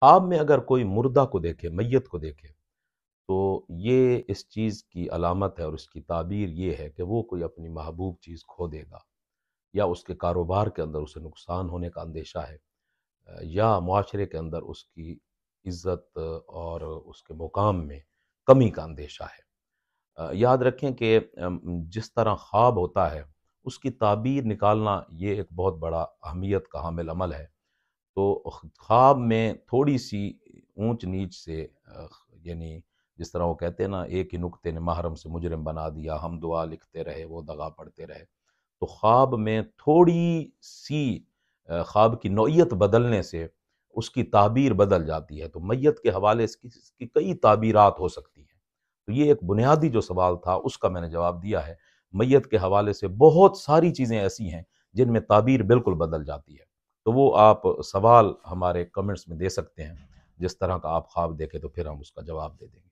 خواب میں اگر کوئی مردہ کو دیکھے، میت کو دیکھے، تو یہ اس چیز کی علامت ہے اور اس کی تعبیر یہ ہے کہ وہ کوئی اپنی محبوب چیز کھو دے گا، یا اس کے کاروبار کے اندر اسے نقصان ہونے کا اندیشہ ہے، یا معاشرے کے اندر اس کی عزت اور اس کے مقام میں کمی کا اندیشہ ہے۔ یاد رکھیں کہ جس طرح خواب ہوتا ہے اس کی تعبیر نکالنا یہ ایک بہت بڑا اہمیت کا حامل عمل ہے۔ تو خواب میں تھوڑی سی اونچ نیچ سے یعنی جس طرح وہ کہتے ہیں نا، ایک ہی نکتے نے محرم سے مجرم بنا دیا، ہم دعا لکھتے رہے وہ دغا پڑھتے رہے، تو خواب میں تھوڑی سی خواب کی نوعیت بدلنے سے اس کی تعبیر بدل جاتی ہے۔ تو میت کے حوالے سے اس کی کئی تعبیرات ہو سکتی ہیں۔ تو یہ ایک بنیادی جو سوال تھا اس کا میں نے جواب دیا ہے۔ میت کے حوالے سے بہت ساری چیزیں ایسی ہیں جن میں تعبیر بالکل بدل جاتی ہے۔ تو وہ آپ سوال ہمارے کمنٹس میں دے سکتے ہیں، جس طرح کا آپ خواب دیکھیں تو پھر ہم اس کا جواب دے دیں گے۔